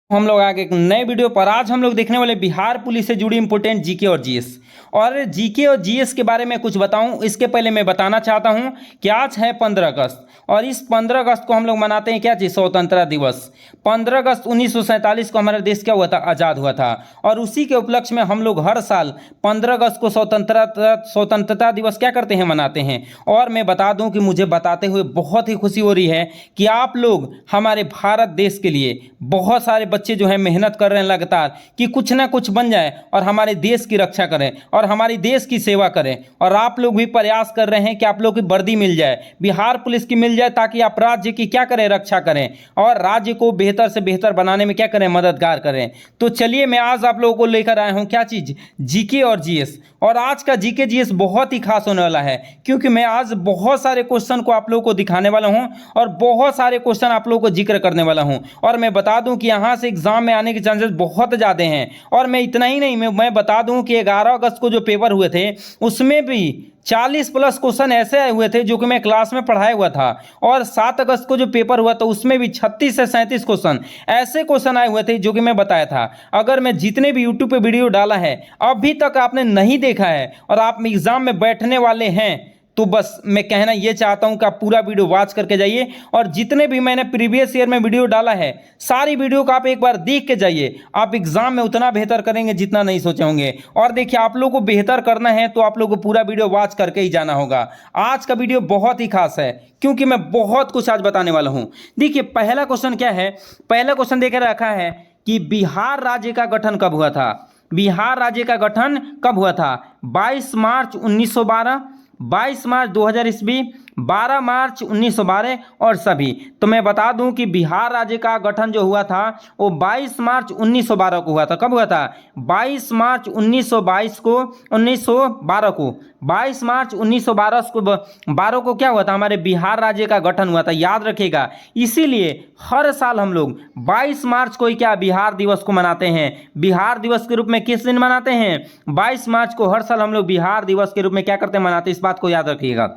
हम लोग आगे एक नए वीडियो पर आज हम लोग देखने वाले बिहार पुलिस से जुड़ी इंपोर्टेंट जीके और जीएस। और जीके और जीएस के बारे में कुछ बताऊं इसके पहले मैं बताना चाहता हूं कि आज है 15 अगस्त और इस 15 अगस्त को हम लोग मनाते हैं क्या चीज़, स्वतंत्रता दिवस। 15 अगस्त 1947 को हमारा देश क्या हुआ था, आज़ाद हुआ था। और उसी के उपलक्ष्य में हम लोग हर साल 15 अगस्त को स्वतंत्रता दिवस क्या करते हैं, मनाते हैं। और मैं बता दूं कि मुझे बताते हुए बहुत ही खुशी हो रही है कि आप लोग हमारे भारत देश के लिए बहुत सारे बच्चे जो हैं मेहनत कर रहे हैं लगातार कि कुछ ना कुछ बन जाए और हमारे देश की रक्षा करें और हमारी देश की सेवा करें। और आप लोग भी प्रयास कर रहे हैं कि आप लोग की वर्दी मिल जाए, बिहार पुलिस की मिल जाए, ताकि आप राज्य की क्या करें, रक्षा करें और राज्य को बेहतर से बेहतर बनाने में क्या करें, मददगार करें। तो चलिए मैं आज आप लोगों को लेकर आया हूं क्या चीज़, जीके और जीएस। और आज का जीके जीएस बहुत ही खास होने वाला है क्योंकि मैं आज बहुत सारे क्वेश्चन को आप लोगों को दिखाने वाला हूं और बहुत सारे क्वेश्चन आप लोगों को जिक्र करने वाला हूं। और मैं बता दूं कि यहां से एग्जाम में आने के चांसेस बहुत ज़्यादा हैं। और मैं इतना ही नहीं, मैं बता दूं कि 11 अगस्त को जो पेपर हुए थे उसमें भी 40+ क्वेश्चन ऐसे आए हुए थे जो कि मैं क्लास में पढ़ाया हुआ था। और 7 अगस्त को जो पेपर हुआ था उसमें भी 36 से 37 क्वेश्चन ऐसे क्वेश्चन आए हुए थे जो कि मैं बताया था। अगर मैं जितने भी यूट्यूब पे वीडियो डाला है अभी तक आपने नहीं देखा है और आप एग्जाम में बैठने वाले हैं तो बस मैं कहना ये चाहता हूं कि आप पूरा वीडियो वॉच करके जाइए। और जितने भी मैंने प्रीवियस ईयर में वीडियो डाला है सारी वीडियो को आप एक बार देख के जाइए। आप एग्जाम में उतना बेहतर करेंगे जितना नहीं सोचे होंगे। और देखिए, आप लोगों को बेहतर करना है तो आप लोगों को पूरा वीडियो वॉच करके ही जाना होगा। आज का वीडियो बहुत ही खास है क्योंकि मैं बहुत कुछ आज बताने वाला हूं। देखिए, पहला क्वेश्चन क्या है, पहला क्वेश्चन देकर रखा है कि बिहार राज्य का गठन कब हुआ था। बिहार राज्य का गठन कब हुआ था? 22 मार्च 1912, 22 मार्च 2000 ईस्वी, 12 मार्च 1912 और सभी। तो मैं बता दूं कि बिहार राज्य का गठन जो हुआ था वो 22 मार्च 1912 को हुआ था। कब हुआ था? 22 मार्च 1922 को, 1912 को, 22 मार्च 1912 को क्या हुआ था, हमारे बिहार राज्य का गठन हुआ था। याद रखिएगा, इसीलिए हर साल हम लोग 22 मार्च को ही क्या, बिहार दिवस को मनाते हैं। बिहार दिवस के रूप में किस दिन मनाते हैं? 22 मार्च को हर साल हम लोग बिहार दिवस के रूप में क्या करते हैं, मनाते हैं। इस बात को याद रखिएगा।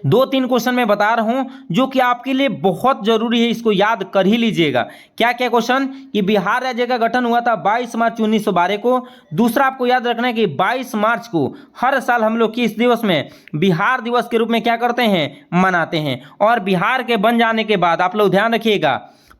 2-3 क्वेश्चन मैं बता रहा हूं जो कि आपके लिए बहुत जरूरी है, इसको याद कर ही लीजिएगा। क्या क्या क्वेश्चन? कि बिहार राज्य का गठन हुआ था 22 मार्च 1912 को। दूसरा आपको याद रखना है कि 22 मार्च को हर साल हम लोग किस दिवस में, बिहार दिवस के रूप में क्या करते हैं, मनाते हैं। और बिहार के बन जाने के बाद आप लोग ध्यान रखिएगा,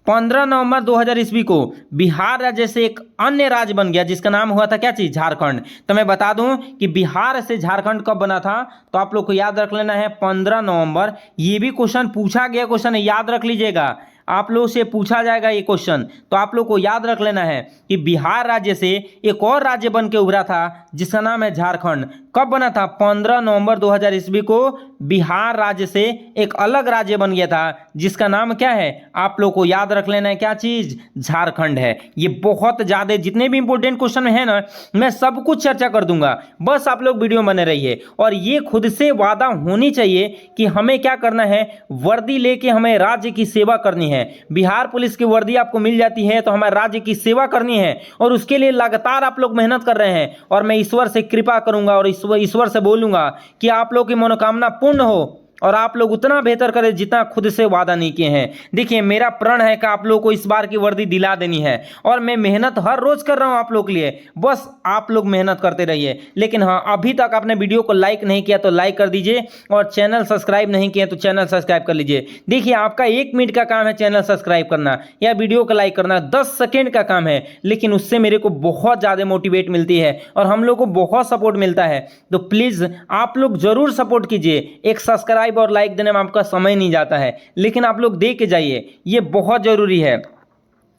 15 नवंबर 2000 ईस्वी को बिहार राज्य से एक अन्य राज्य बन गया जिसका नाम हुआ था क्या चीज, झारखंड। तो मैं बता दूं कि बिहार से झारखंड कब बना था, तो आप लोग को याद रख लेना है 15 नवंबर। ये भी क्वेश्चन पूछा गया क्वेश्चन है, याद रख लीजिएगा। आप लोग से पूछा जाएगा ये क्वेश्चन, तो आप लोग को याद रख लेना है कि बिहार राज्य से एक और राज्य बन के उभरा था जिसका नाम है झारखंड। कब बना था? 15 नवंबर 2000 ईस्वी को बिहार राज्य से एक अलग राज्य बन गया था जिसका नाम क्या है, आप लोग को याद रख लेना है, क्या चीज, झारखंड है। ये बहुत ज्यादा, जितने भी इंपोर्टेंट क्वेश्चन है ना, मैं सब कुछ चर्चा कर दूंगा, बस आप लोग वीडियो बने रहिए। और ये खुद से वादा होनी चाहिए कि हमें क्या करना है, वर्दी लेके हमें राज्य की सेवा करनी है। बिहार पुलिस की वर्दी आपको मिल जाती है तो हमारे राज्य की सेवा करनी है और उसके लिए लगातार आप लोग मेहनत कर रहे हैं। और मैं ईश्वर से कृपा करूंगा और ईश्वर से बोलूंगा कि आप लोग की मनोकामना पूर्ण हो और आप लोग उतना बेहतर करें जितना खुद से वादा नहीं किए हैं। देखिए, मेरा प्रण है कि आप लोग को इस बार की वर्दी दिला देनी है और मैं मेहनत हर रोज कर रहा हूं आप लोग के लिए, बस आप लोग मेहनत करते रहिए। लेकिन हाँ, अभी तक आपने वीडियो को लाइक नहीं किया तो लाइक कर दीजिए और चैनल सब्सक्राइब नहीं किया तो चैनल सब्सक्राइब कर लीजिए। देखिए, आपका 1 मिनट का काम है चैनल सब्सक्राइब करना या वीडियो को लाइक करना, 10 सेकेंड का काम है, लेकिन उससे मेरे को बहुत ज़्यादा मोटिवेट मिलती है और हम लोग को बहुत सपोर्ट मिलता है। तो प्लीज़ आप लोग जरूर सपोर्ट कीजिए। एक सब्सक्राइब और लाइक देने में आपका समय नहीं जाता है, लेकिन आप लोग दे के जाइए, ये बहुत जरूरी है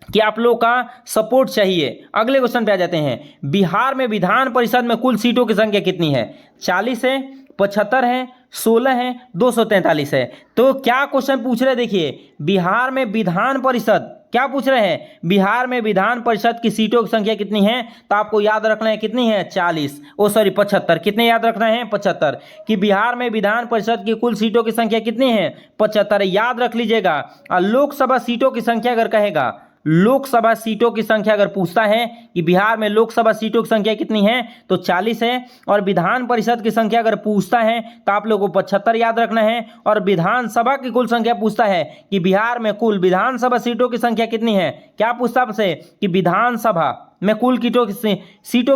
कि आप लोग का सपोर्ट चाहिए। अगले क्वेश्चन पे आ जाते हैं। बिहार में विधान परिषद में कुल सीटों की संख्या कितनी है? 40 है, 75 है, 16 है, 243 है। तो क्या क्वेश्चन पूछ रहे हैं, देखिए, बिहार में विधान परिषद क्या पूछ रहे हैं, बिहार में विधान परिषद की सीटों की संख्या कितनी है? तो आपको याद रखना है कितनी है, 40, 75। कितने याद रखना है? 75। कि बिहार में विधान परिषद की कुल सीटों की संख्या कितनी है? 75 याद रख लीजिएगा। और लोकसभा सीटों की संख्या अगर कहेगा लोकसभा सीटों की संख्या अगर पूछता है कि बिहार में लोकसभा सीटों की संख्या कितनी है तो 40 है। और विधान परिषद की संख्या अगर पूछता है तो आप लोगों को 75 याद रखना है। और विधानसभा की कुल संख्या पूछता है कि बिहार में कुल विधानसभा सीटों की संख्या कितनी है, क्या पूछता है आपसे कि विधानसभा में कुल सीटों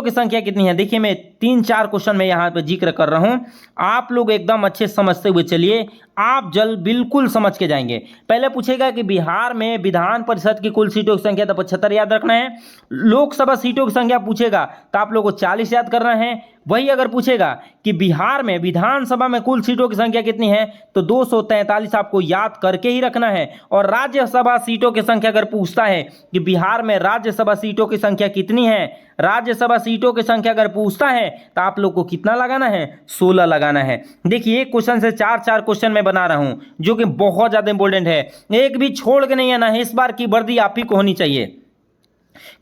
की संख्या कितनी है। देखिए मैं 3-4 क्वेश्चन में यहाँ पे जिक्र कर रहा हूँ, आप लोग एकदम अच्छे समझते हुए चलिए, आप जल्द बिल्कुल समझ के जाएंगे। पहले पूछेगा कि बिहार में विधान परिषद की कुल सीटों की संख्या तो 75 याद रखना है। लोकसभा सीटों की संख्या पूछेगा तो आप लोगों को 40 याद करना है। वही अगर पूछेगा कि बिहार में विधानसभा में कुल सीटों की संख्या कितनी है तो 243 आपको याद करके ही रखना है। और राज्यसभा सीटों की संख्या अगर पूछता है कि बिहार में राज्यसभा सीटों की संख्या कितनी है, राज्यसभा सीटों की संख्या अगर पूछता है तो आप लोग को कितना लगाना है, 16 लगाना है। देखिए एक क्वेश्चन से 4-4 क्वेश्चन मैं बना रहा हूं जो कि बहुत ज्यादा इंपॉर्टेंट है, एक भी छोड़ के नहीं आना है। इस बार की वर्दी आप ही को होनी चाहिए।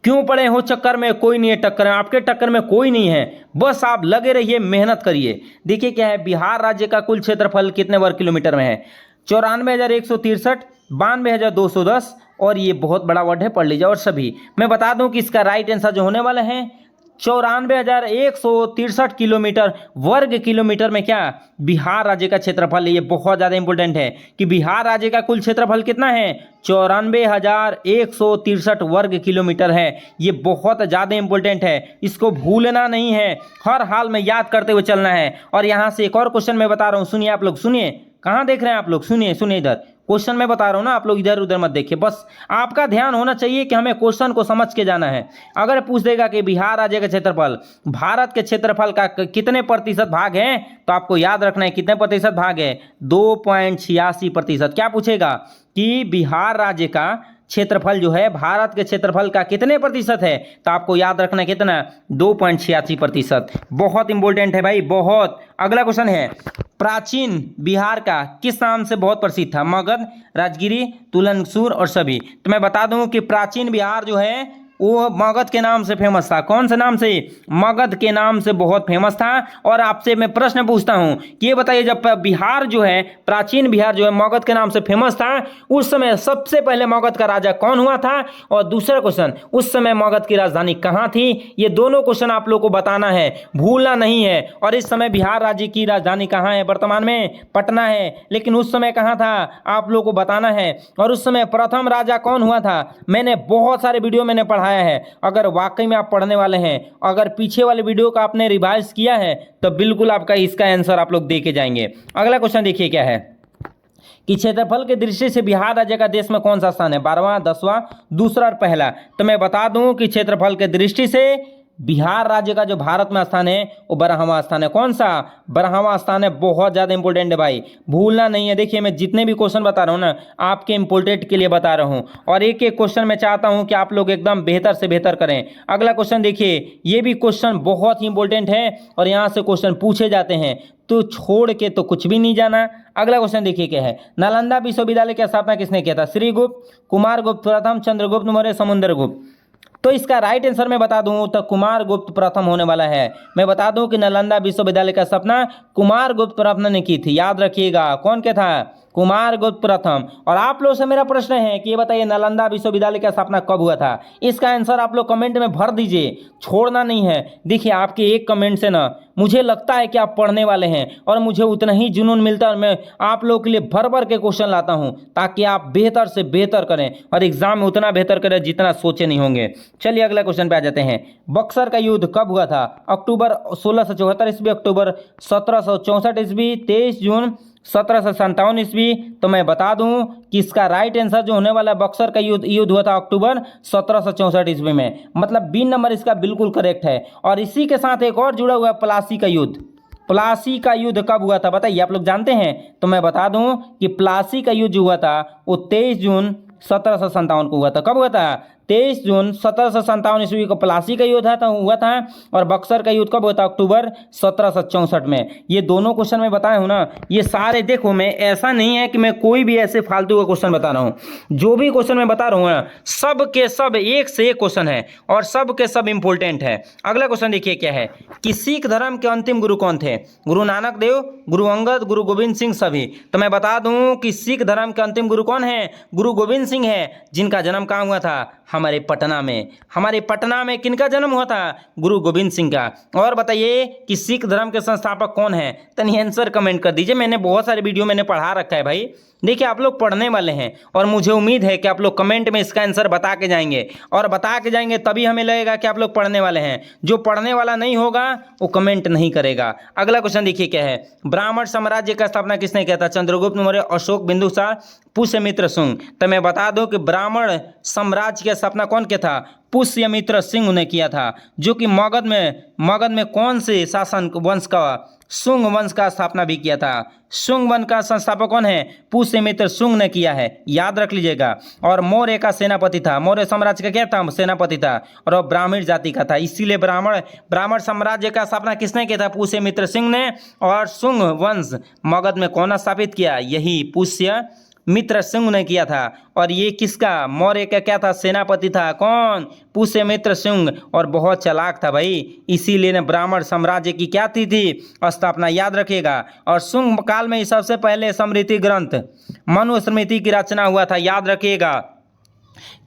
क्यों पड़े हो चक्कर में, कोई नहीं है टक्कर में, आपके टक्कर में कोई नहीं है, बस आप लगे रहिए, मेहनत करिए। देखिए क्या है, बिहार राज्य का कुल क्षेत्रफल कितने वर्ग किलोमीटर में है, 94,163, 92,210। और ये बहुत बड़ा वर्ड है, पढ़ लीजिए। और सभी मैं बता दूं कि इसका राइट आंसर जो होने वाला है 94,163 किलोमीटर वर्ग किलोमीटर में क्या बिहार राज्य का क्षेत्रफल है। ये बहुत ज़्यादा इंपॉर्टेंट है कि बिहार राज्य का कुल क्षेत्रफल कितना है, 94,163 वर्ग किलोमीटर है। ये बहुत ज़्यादा इंपॉर्टेंट है, इसको भूलना नहीं है, हर हाल में याद करते हुए चलना है। और यहाँ से एक और क्वेश्चन मैं बता रहा हूँ, सुनिए आप लोग, सुनिए, कहाँ देख रहे हैं आप लोग, सुनिए सुनिए, इधर क्वेश्चन मैं बता रहा हूँ ना, आप लोग इधर उधर मत देखिए, बस आपका ध्यान होना चाहिए कि हमें क्वेश्चन को समझ के जाना है। अगर पूछ देगा कि बिहार राज्य का क्षेत्रफल भारत के क्षेत्रफल का कितने प्रतिशत भाग है तो आपको याद रखना है कितने प्रतिशत भाग है, 2.86%। क्या पूछेगा कि बिहार राज्य का क्षेत्रफल जो है भारत के क्षेत्रफल का कितने प्रतिशत है तो आपको याद रखना कितना, 2.86%। बहुत इंपॉर्टेंट है भाई, बहुत। अगला क्वेश्चन है, प्राचीन बिहार का किस नाम से बहुत प्रसिद्ध था, मगध, राजगिरी, तुलनसुर और सभी। तो मैं बता दूं कि प्राचीन बिहार जो है वो मगध के नाम से फेमस था। कौन से नाम से, मगध के नाम से बहुत फेमस था। और आपसे मैं प्रश्न पूछता हूं कि ये बताइए, जब बिहार जो है, प्राचीन बिहार जो है मगध के नाम से फेमस था, उस समय सबसे पहले मगध का राजा कौन हुआ था। और दूसरा क्वेश्चन, उस समय मगध की राजधानी कहाँ थी। ये दोनों क्वेश्चन आप लोग को बताना है, भूलना नहीं है। और इस समय बिहार राज्य की राजधानी कहाँ है, वर्तमान में पटना है, लेकिन उस समय कहाँ था आप लोग को बताना है। और उस समय प्रथम राजा कौन हुआ था, मैंने बहुत सारे वीडियो मैंने पढ़ाया है। अगर वाकई में आप पढ़ने वाले हैं, अगर पीछे वाले वीडियो का आपने रिवाइज किया है तो बिल्कुल आपका इसका आंसर आप लोग दे के जाएंगे। अगला क्वेश्चन देखिए क्या है कि क्षेत्रफल के दृष्टि से बिहार राज्य का देश में कौन सा स्थान है, 12वां, 10वां, दूसरा और पहला। तो मैं बता दूं कि क्षेत्रफल के दृष्टि से बिहार राज्य का जो भारत में स्थान है वो 12वां स्थान है। कौन सा, 12वां स्थान है। बहुत ज़्यादा इंपॉर्टेंट है भाई, भूलना नहीं है। देखिए मैं जितने भी क्वेश्चन बता रहा हूँ ना, आपके इंपॉर्टेंट के लिए बता रहा हूँ, और एक एक क्वेश्चन मैं चाहता हूँ कि आप लोग एकदम बेहतर से बेहतर करें। अगला क्वेश्चन देखिए, ये भी क्वेश्चन बहुत ही इंपॉर्टेंट है और यहाँ से क्वेश्चन पूछे जाते हैं, तो छोड़ के तो कुछ भी नहीं जाना। अगला क्वेश्चन देखिए क्या है, नालंदा विश्वविद्यालय की स्थापना किसने किया था, श्रीगुप्त, कुमारगुप्त प्रथम, चंद्रगुप्त मौर्य, समुद्रगुप्त। तो इसका राइट आंसर मैं बता दूं तो कुमारगुप्त प्रथम होने वाला है। मैं बता दूं कि नालंदा विश्वविद्यालय का स्थापना कुमारगुप्त प्रथम ने की थी, याद रखिएगा। कौन क्या था, कुमारगुप्त प्रथम। और आप लोग से मेरा प्रश्न है कि ये बताइए नालंदा विश्वविद्यालय का स्थापना कब हुआ था। इसका आंसर आप लोग कमेंट में भर दीजिए, छोड़ना नहीं है। देखिए आपके एक कमेंट से ना मुझे लगता है कि आप पढ़ने वाले हैं, और मुझे उतना ही जुनून मिलता है और मैं आप लोगों के लिए भर भर के क्वेश्चन लाता हूं ताकि आप बेहतर से बेहतर करें और एग्जाम में उतना बेहतर करें जितना सोचे नहीं होंगे। चलिए अगला क्वेश्चन पे आ जाते हैं। बक्सर का युद्ध कब हुआ था, अक्टूबर 1674 ईस्वी, अक्टूबर 1764 ईस्वी, 23 जून 1757 ईस्वी। तो मैं बता दूं कि इसका राइट आंसर जो होने वाला है, बक्सर का युद्ध हुआ था अक्टूबर 1764 ईस्वी में, मतलब बी नंबर इसका बिल्कुल करेक्ट है। और इसी के साथ एक और जुड़ा हुआ है, प्लासी का युद्ध। प्लासी का युद्ध कब हुआ था बताइए, आप लोग जानते हैं। तो मैं बता दूं कि प्लासी का युद्ध जो हुआ था वो 23 जून 1757 को हुआ था। कब हुआ था, 23 जून 1757 ईस्वी को प्लासी का युद्ध हुआ था और बक्सर का युद्ध कब हुआ था? अक्टूबर 1764 में। ये दोनों क्वेश्चन मैं बताया हूँ ना, ये सारे देखो, मैं ऐसा नहीं है कि मैं कोई भी ऐसे फालतू का क्वेश्चन बता रहा हूँ। जो भी क्वेश्चन मैं बता रहा हूँ ना, सब के सब एक से एक क्वेश्चन है और सब के सब इंपॉर्टेंट है। अगला क्वेश्चन देखिए क्या है कि सिख धर्म के अंतिम गुरु कौन थे? गुरु नानक देव, गुरु अंगद, गुरु गोविंद सिंह सभी। तो मैं बता दूं कि सिख धर्म के अंतिम गुरु कौन है? गुरु गोविंद सिंह है, जिनका जन्म कहाँ हुआ था? हमारे पटना में। हमारे पटना में किनका जन्म हुआ था? गुरु गोविंद सिंह का। और बताइए कि सिख धर्म के संस्थापक कौन है? तनी आंसर कमेंट कर दीजिए। मैंने बहुत सारे वीडियो मैंने पढ़ा रखा है भाई। देखिए आप लोग पढ़ने वाले हैं और मुझे उम्मीद है कि आप लोग कमेंट में इसका आंसर बता के जाएंगे, और बता के जाएंगे तभी हमें लगेगा कि आप लोग पढ़ने वाले हैं। जो पढ़ने वाला नहीं होगा वो कमेंट नहीं करेगा। अगला क्वेश्चन देखिए क्या है, ब्राह्मण साम्राज्य का स्थापना किसने किया था? चंद्रगुप्त मौर्य, अशोक, बिंदुसार, पुष्यमित्र सिंह। तो मैं बता दूं कि ब्राह्मण साम्राज्य की स्थापना कौन किया था? पुष्यमित्र सिंह ने किया था, जो कि मगध में कौन से शासन वंश का? शुंग वंश का स्थापना भी किया था। शुंग वंश का संस्थापक कौन है? पुष्यमित्र शुंग ने किया है, याद रख लीजिएगा। और मौर्य का सेनापति था, मौर्य साम्राज्य का क्या था? सेनापति था, और वह ब्राह्मण जाति का था। इसीलिए ब्राह्मण साम्राज्य का स्थापना किसने किया था? पुष्यमित्र सिंह ने। और शुंग वंश मगध में कौन स्थापित किया? यही पुष्यमित्र सिंह ने किया था। और ये किसका? मौर्य का क्या था? सेनापति था। कौन? पुष्यमित्र सिंह। और बहुत चालाक था भाई, इसीलिए ने ब्राह्मण साम्राज्य की क्या थी स्थापना, याद रखिएगा। और शुंग काल में ही सबसे पहले स्मृति ग्रंथ मनुस्मृति की रचना हुआ था। याद रखिएगा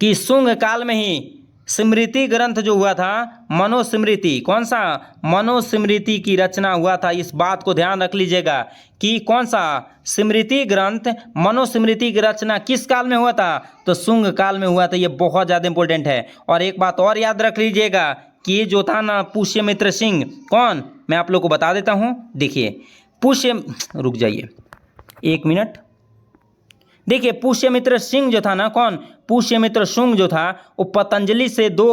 कि शुंग काल में ही स्मृति ग्रंथ जो हुआ था, मनुस्मृति, कौन सा? मनुस्मृति की रचना हुआ था। इस बात को ध्यान रख लीजिएगा कि कौन सा? स्मृति ग्रंथ मनुस्मृति की रचना किस काल में हुआ था? तो शुंग काल में हुआ था। ये बहुत ज़्यादा इंपॉर्टेंट है। और एक बात और याद रख लीजिएगा कि ये जो था ना पुष्यमित्र सिंह, कौन? मैं आप लोग को बता देता हूँ। देखिए रुक जाइए 1 मिनट। देखिए पुष्यमित्र सिंह जो था ना, कौन? पुष्यमित्र सिंह जो था वो पतंजलि से 2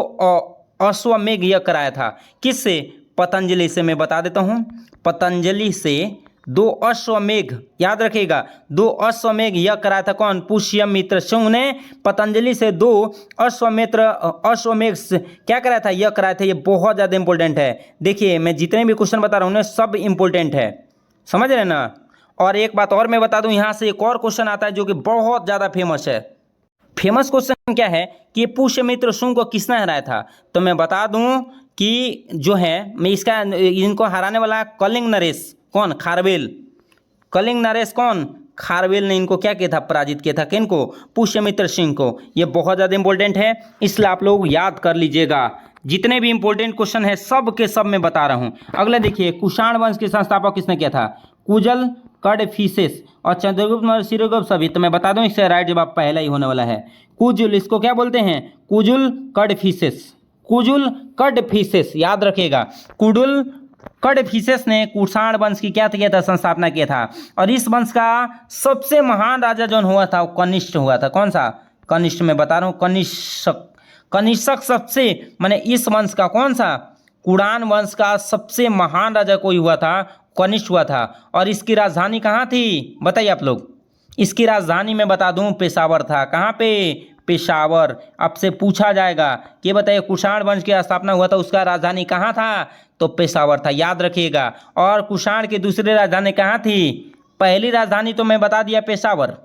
अश्वमेध यज्ञ कराया था। किससे? पतंजलि से। मैं बता देता हूँ, पतंजलि से 2 अश्वमेध, याद रखिएगा, 2 अश्वमेध यज्ञ कराया था। कौन? पुष्यमित्र सिंह ने पतंजलि से 2 अश्वमेध क्या कराया था? यज्ञ कराया था। ये बहुत ज़्यादा इंपॉर्टेंट है। देखिए मैं जितने भी क्वेश्चन बता रहा हूँ ना, सब इंपॉर्टेंट है, समझ रहे ना। और एक बात और मैं बता दूं, यहाँ से एक और क्वेश्चन आता है जो कि बहुत ज़्यादा फेमस है। फेमस क्वेश्चन क्या है कि पुष्यमित्र सिंह को किसने हराया था? तो मैं बता दूं कि जो है, मैं इनको हराने वाला कलिंग नरेश, कौन? खारवेल। कलिंग नरेश कौन? खारवेल ने इनको क्या किया था? पराजित किया था। किनको? पुष्यमित्र सिंह को। ये बहुत ज़्यादा इंपॉर्टेंट है, इसलिए आप लोग याद कर लीजिएगा। जितने भी इंपॉर्टेंट क्वेश्चन है सब के सब मैं बता रहा हूँ। अगला देखिए, कुषाण वंश के संस्थापक किसने किया था? कुजल, कडफिसेस और चंद्रगुप्त मौर्य, सिरगुप्त सभी। तो मैं बता दूं इससे राइट जवाब पहला ही होने वाला है। कुजुल, इसको क्या बोलते हैं? कुजुल कडफिसेस। कुजुल कडफिसेस, याद रखिएगा। कुजुल कडफिसेस ने कुषाण वंश की क्या किया था? संस्थापना किया था। और इस वंश का सबसे महान राजा जो हुआ था वो कनिष्ठ हुआ था। कौन सा? कनिष्ठ। मैं बता रहा हूँ कनिष्क। कनिष्क सबसे, माने इस वंश का कौन सा? कुषाण वंश का सबसे महान राजा कोई हुआ था? कनिष्ठ हुआ था। और इसकी राजधानी कहाँ थी? बताइए आप लोग। इसकी राजधानी मैं बता दूं पेशावर था। कहाँ पे? पेशावर। आपसे पूछा जाएगा कि बताइए कुषाण वंश की स्थापना हुआ था, उसका राजधानी कहाँ था? तो पेशावर था, याद रखिएगा। और कुषाण की दूसरी राजधानी कहाँ थी? पहली राजधानी तो मैं बता दिया पेशावर,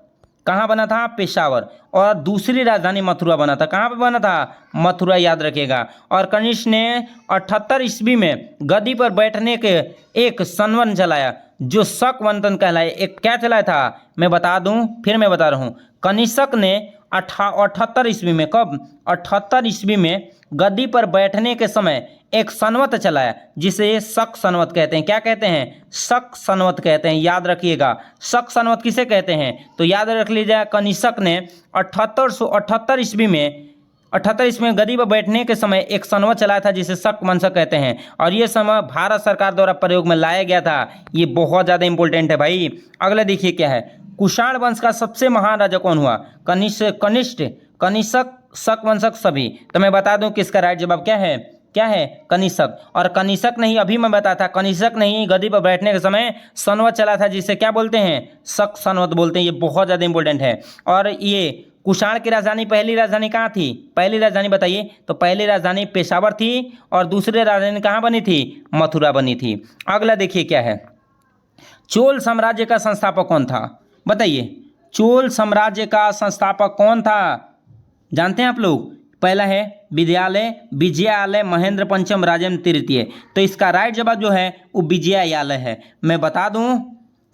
कहाँ बना था? पेशावर। और दूसरी राजधानी मथुरा बना था। कहाँ पे बना था? मथुरा, याद रखिएगा। और कनिष्क ने 78 ईस्वी में गद्दी पर बैठने के एक संवत चलाया जो शक वंतन कहलाए। एक क्या चलाया था? मैं बता दूं, फिर मैं बता रहा हूँ। कनिष्क ने 78 ईस्वी में, कब? 78 ईस्वी में गद्दी पर बैठने के समय एक संवत चलाया जिसे शक संवत कहते हैं। क्या कहते हैं? शक संवत कहते हैं, याद रखिएगा। शक संवत किसे कहते हैं? तो याद रख लीजिए, कनिष्क ने 78 ईस्वी में 78 इसमें गद्दी पर बैठने के समय एक संवत चलाया था जिसे शक वंशक कहते हैं। और ये समय भारत सरकार द्वारा प्रयोग में लाया गया था। ये बहुत ज़्यादा इंपॉर्टेंट है भाई। अगला देखिए क्या है, कुषाण वंश का सबसे महान राजा कौन हुआ? कनिष्क, शक वंशक सभी। तो मैं बता दूं कि इसका राइट जवाब क्या है? क्या है? कनिष्क। और कनिष्क नहीं, अभी मैं बताया था, कनिष्क नहीं गद्दी पर बैठने के समय संवत चला था जिसे क्या बोलते हैं? शक संवत बोलते हैं। ये बहुत ज़्यादा इंपॉर्टेंट है। और ये कुषाण की राजधानी, पहली राजधानी कहाँ थी? पहली राजधानी बताइए। तो पहली राजधानी पेशावर थी और दूसरी राजधानी कहाँ बनी थी? मथुरा बनी थी। अगला देखिए क्या है, चोल साम्राज्य का संस्थापक कौन था? बताइए, चोल साम्राज्य का संस्थापक कौन था? जानते हैं आप लोग? पहला है विजयालय महेंद्र पंचम राजेंद्र तृतीय। तो इसका राइट जवाब जो है वो विजयालय है। मैं बता दूं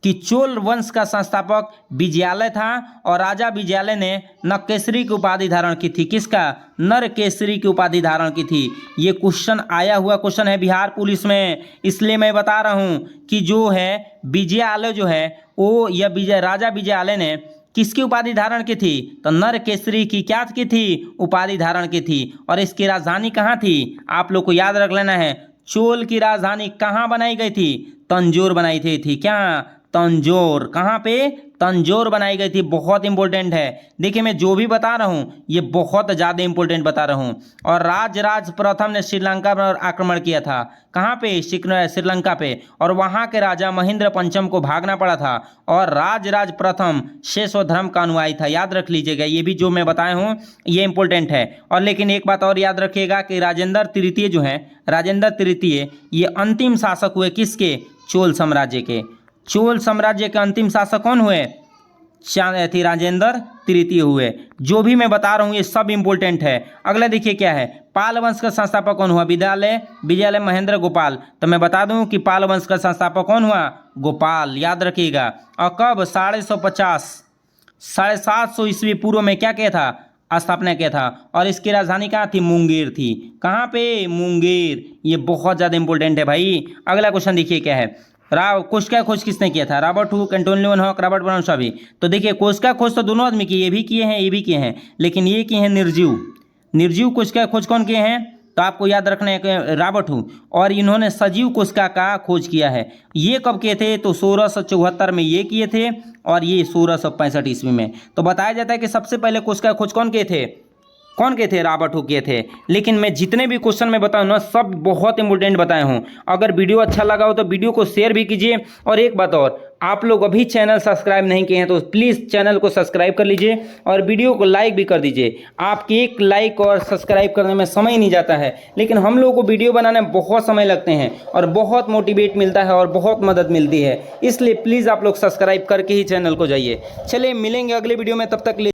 कि चोल वंश का संस्थापक विजयालय था और राजा विजयालय ने नरकेसरी की उपाधि धारण की थी। किसका? नरकेसरी की उपाधि धारण की थी। ये क्वेश्चन आया हुआ क्वेश्चन है बिहार पुलिस में, इसलिए मैं बता रहा हूँ कि जो है विजयालय जो है वो राजा विजयालय ने किसकी उपाधि धारण की थी? तो नरकेसरी की क्या की थी? उपाधि धारण की थी। और इसकी राजधानी कहाँ थी? आप लोग को याद रख लेना है, चोल की राजधानी कहाँ बनाई गई थी? तंजौर बनाई थी। क्या? तंजौर। कहाँ पे? तंजौर बनाई गई थी। बहुत इंपॉर्टेंट है। देखिए मैं जो भी बता रहा हूँ ये बहुत ज़्यादा इंपॉर्टेंट बता रहा हूँ। और राजराज प्रथम ने श्रीलंका पर आक्रमण किया था। कहाँ पे? श्रीलंका पे। और वहाँ के राजा महेंद्र पंचम को भागना पड़ा था। और राजराज प्रथम शैव धर्म का अनुयायी था। याद रख लीजिएगा, ये भी जो मैं बताया हूँ ये इंपॉर्टेंट है। और लेकिन एक बात और याद रखिएगा कि राजेंद्र तृतीय जो है, राजेंद्र तृतीय ये अंतिम शासक हुए किसके? चोल साम्राज्य के। चोल साम्राज्य के अंतिम शासक कौन हुए? राजेंद्र तृतीय हुए। जो भी मैं बता रहा हूँ ये सब इंपॉर्टेंट है। अगला देखिए क्या है, पाल वंश का संस्थापक कौन हुआ? विजयालय महेंद्र गोपाल। तो मैं बता दूं कि पाल वंश का संस्थापक कौन हुआ? गोपाल। याद रखिएगा। और कब? 750 ईस्वी पूर्व में क्या किया था? स्थापना किया था। और इसकी राजधानी कहाँ थी? मुंगेर थी। कहाँ पे? मुंगेर। ये बहुत ज़्यादा इंपॉर्टेंट है भाई। अगला क्वेश्चन देखिए क्या है, कोशिका खोज किसने किया था? Robert Hooke, Antonie Leeuwenhoek, Robert Brown भी। तो देखिए कोशिका खोज तो दोनों आदमी की, ये भी किए हैं ये भी किए हैं, लेकिन ये किए हैं निर्जीव कोशिका खोज कौन किए हैं? तो आपको याद रखना है कि रॉबर्ट हुक। और इन्होंने सजीव कोशिका का खोज किया है। ये कब किए थे? तो 1674 में ये किए थे और ये 1665 ईस्वी में। तो बताया जाता है कि सबसे पहले कोशिका खोज कौन किए थे? रॉबर्ट हुक किए थे। लेकिन मैं जितने भी क्वेश्चन में बताऊँ ना सब बहुत इंपॉर्टेंट बताए हूँ। अगर वीडियो अच्छा लगा हो तो वीडियो को शेयर भी कीजिए। और एक बात और, आप लोग अभी चैनल सब्सक्राइब नहीं किए हैं तो प्लीज़ चैनल को सब्सक्राइब कर लीजिए और वीडियो को लाइक भी कर दीजिए। आपकी एक लाइक और सब्सक्राइब करने में समय नहीं जाता है, लेकिन हम लोगों को वीडियो बनाने में बहुत समय लगते हैं और बहुत मोटिवेट मिलता है और बहुत मदद मिलती है। इसलिए प्लीज़ आप लोग सब्सक्राइब करके ही चैनल को जाइए। चलिए मिलेंगे अगले वीडियो में, तब तक